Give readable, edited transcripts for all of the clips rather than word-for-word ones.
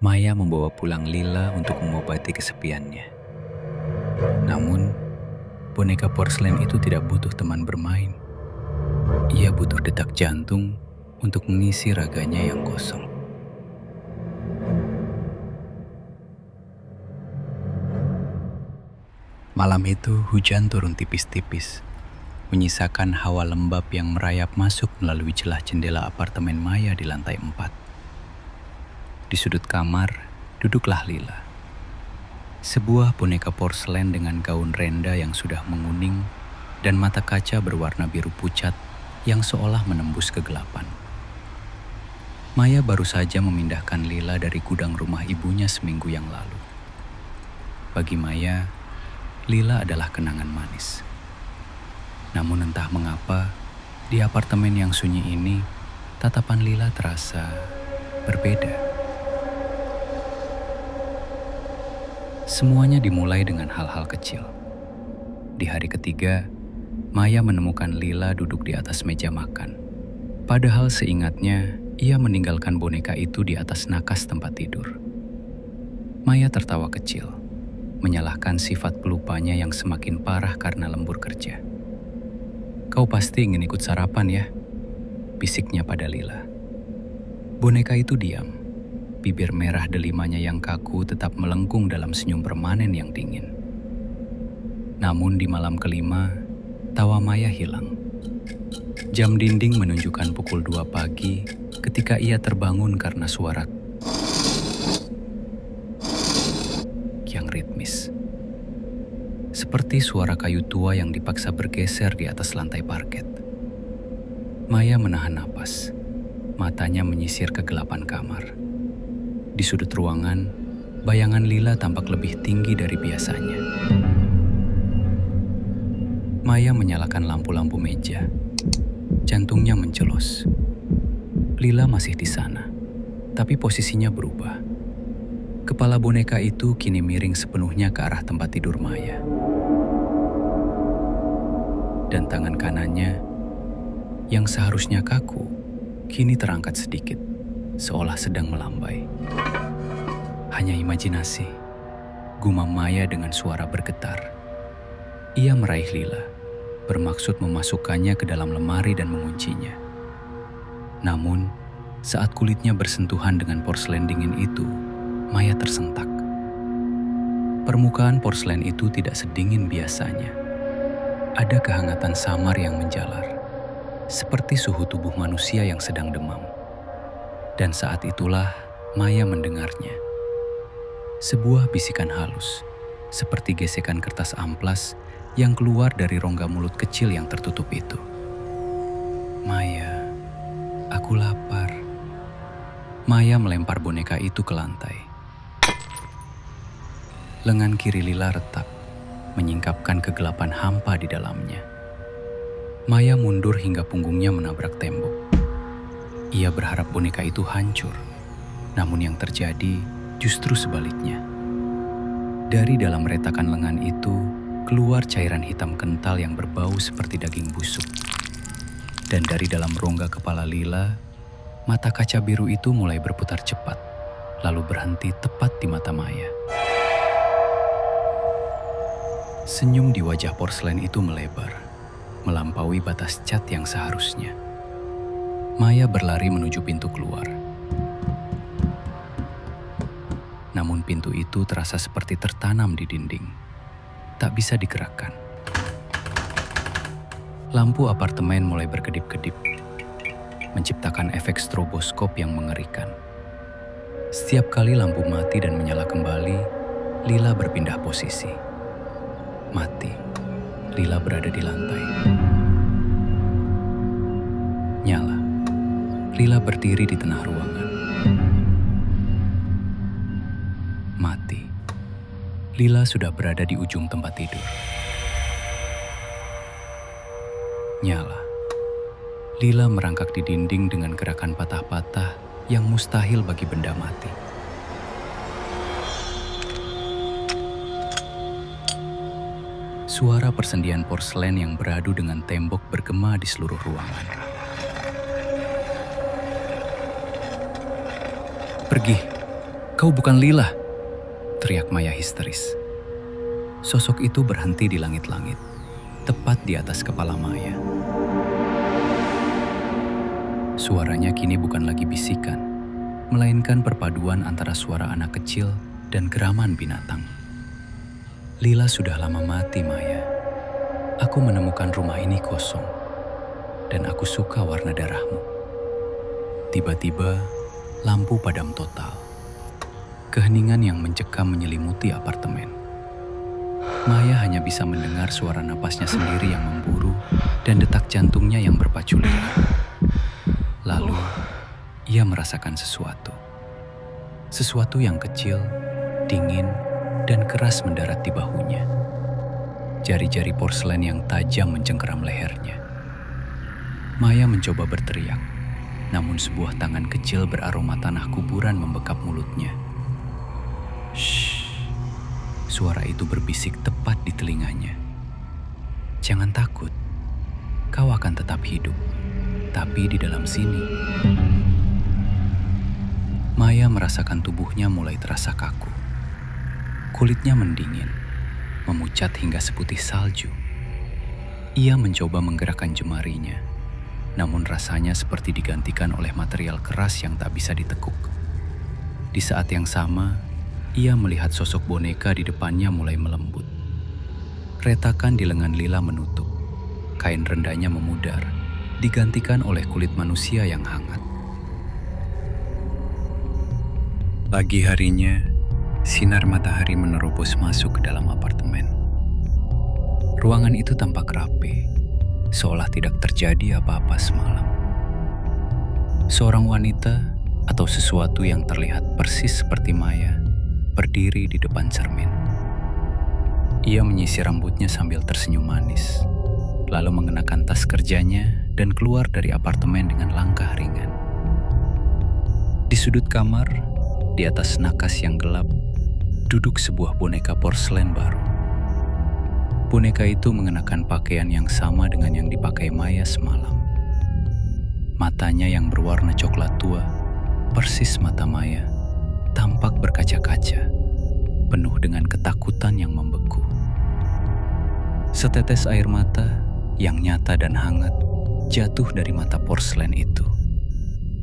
Maya membawa pulang Lila untuk mengobati kesepiannya. Namun, boneka porselen itu tidak butuh teman bermain. Ia butuh detak jantung untuk mengisi raganya yang kosong. Malam itu hujan turun tipis-tipis, menyisakan hawa lembab yang merayap masuk melalui celah jendela apartemen Maya di lantai 4. Di sudut kamar, duduklah Lila. Sebuah boneka porselen dengan gaun renda yang sudah menguning dan mata kaca berwarna biru pucat yang seolah menembus kegelapan. Maya baru saja memindahkan Lila dari gudang rumah ibunya seminggu yang lalu. Bagi Maya, Lila adalah kenangan manis. Namun entah mengapa, di apartemen yang sunyi ini, tatapan Lila terasa berbeda. Semuanya dimulai dengan hal-hal kecil. Di hari ketiga, Maya menemukan Lila duduk di atas meja makan. Padahal seingatnya, ia meninggalkan boneka itu di atas nakas tempat tidur. Maya tertawa kecil, menyalahkan sifat pelupanya yang semakin parah karena lembur kerja. "Kau pasti ingin ikut sarapan ya?" bisiknya pada Lila. Boneka itu diam. Bibir merah delimanya yang kaku tetap melengkung dalam senyum permanen yang dingin. Namun di malam kelima, tawa Maya hilang. Jam dinding menunjukkan pukul 2 pagi ketika ia terbangun karena suara yang ritmis. Seperti suara kayu tua yang dipaksa bergeser di atas lantai parket. Maya menahan napas, matanya menyisir kegelapan kamar. Di sudut ruangan, bayangan Lila tampak lebih tinggi dari biasanya. Maya menyalakan lampu-lampu meja. Jantungnya mencelos. Lila masih di sana, tapi posisinya berubah. Kepala boneka itu kini miring sepenuhnya ke arah tempat tidur Maya. Dan tangan kanannya, yang seharusnya kaku, kini terangkat sedikit, seolah sedang melambai. Hanya imajinasi, gumam Maya dengan suara bergetar. Ia meraih Lila, bermaksud memasukkannya ke dalam lemari dan menguncinya. Namun, saat kulitnya bersentuhan dengan porselen dingin itu, Maya tersentak. Permukaan porselen itu tidak sedingin biasanya. Ada kehangatan samar yang menjalar, seperti suhu tubuh manusia yang sedang demam. Dan saat itulah Maya mendengarnya. Sebuah bisikan halus, seperti gesekan kertas amplas yang keluar dari rongga mulut kecil yang tertutup itu. "Maya, aku lapar." Maya melempar boneka itu ke lantai. Lengan kiri Lila retak, menyingkapkan kegelapan hampa di dalamnya. Maya mundur hingga punggungnya menabrak tembok. Ia berharap boneka itu hancur, namun yang terjadi justru sebaliknya. Dari dalam retakan lengan itu, keluar cairan hitam kental yang berbau seperti daging busuk. Dan dari dalam rongga kepala Lila, mata kaca biru itu mulai berputar cepat, lalu berhenti tepat di mata Maya. Senyum di wajah porselen itu melebar, melampaui batas cat yang seharusnya. Maya berlari menuju pintu keluar. Namun pintu itu terasa seperti tertanam di dinding. Tak bisa digerakkan. Lampu apartemen mulai berkedip-kedip, menciptakan efek stroboskop yang mengerikan. Setiap kali lampu mati dan menyala kembali, Lila berpindah posisi. Mati. Lila berada di lantai. Nyala. Lila berdiri di tengah ruangan. Mati. Lila sudah berada di ujung tempat tidur. Nyala. Lila merangkak di dinding dengan gerakan patah-patah yang mustahil bagi benda mati. Suara persendian porselen yang beradu dengan tembok bergema di seluruh ruangan. "Pergi," "Kau bukan Lila!" teriak Maya histeris. Sosok itu berhenti di langit-langit, tepat di atas kepala Maya. Suaranya kini bukan lagi bisikan, melainkan perpaduan antara suara anak kecil dan geraman binatang. "Lila sudah lama mati, Maya. Aku menemukan rumah ini kosong, dan aku suka warna darahmu." Tiba-tiba, lampu padam total. Keheningan yang mencekam menyelimuti apartemen. Maya hanya bisa mendengar suara napasnya sendiri yang memburu dan detak jantungnya yang berpacu liar. Lalu, ia merasakan sesuatu. Sesuatu yang kecil, dingin, dan keras mendarat di bahunya. Jari-jari porselen yang tajam mencengkeram lehernya. Maya mencoba berteriak, namun sebuah tangan kecil beraroma tanah kuburan membekap mulutnya. "Shh," suara itu berbisik tepat di telinganya. "Jangan takut, kau akan tetap hidup, tapi di dalam sini." Maya merasakan tubuhnya mulai terasa kaku. Kulitnya mendingin, memucat hingga seputih salju. Ia mencoba menggerakkan jemarinya, namun rasanya seperti digantikan oleh material keras yang tak bisa ditekuk. Di saat yang sama, ia melihat sosok boneka di depannya mulai melembut. Retakan di lengan Lila menutup, kain rendahnya memudar, digantikan oleh kulit manusia yang hangat. Pagi harinya, sinar matahari menerobos masuk ke dalam apartemen. Ruangan itu tampak rapi, seolah tidak terjadi apa-apa semalam. Seorang wanita atau sesuatu yang terlihat persis seperti Maya berdiri di depan cermin. Ia menyisir rambutnya sambil tersenyum manis, lalu mengenakan tas kerjanya dan keluar dari apartemen dengan langkah ringan. Di sudut kamar, di atas nakas yang gelap, duduk sebuah boneka porselen baru. Boneka itu mengenakan pakaian yang sama dengan yang dipakai Maya semalam. Matanya yang berwarna coklat tua, persis mata Maya, tampak berkaca-kaca, penuh dengan ketakutan yang membeku. Setetes air mata yang nyata dan hangat jatuh dari mata porselen itu.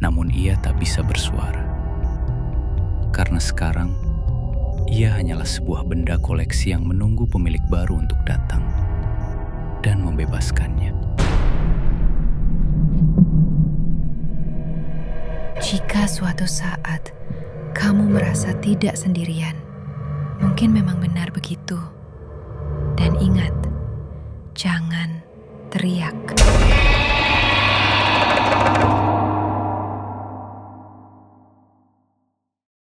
Namun ia tak bisa bersuara. Karena sekarang, ia hanyalah sebuah benda koleksi yang menunggu pemilik baru untuk datang dan membebaskannya. Jika suatu saat kamu merasa tidak sendirian, mungkin memang benar begitu. Dan ingat, jangan teriak.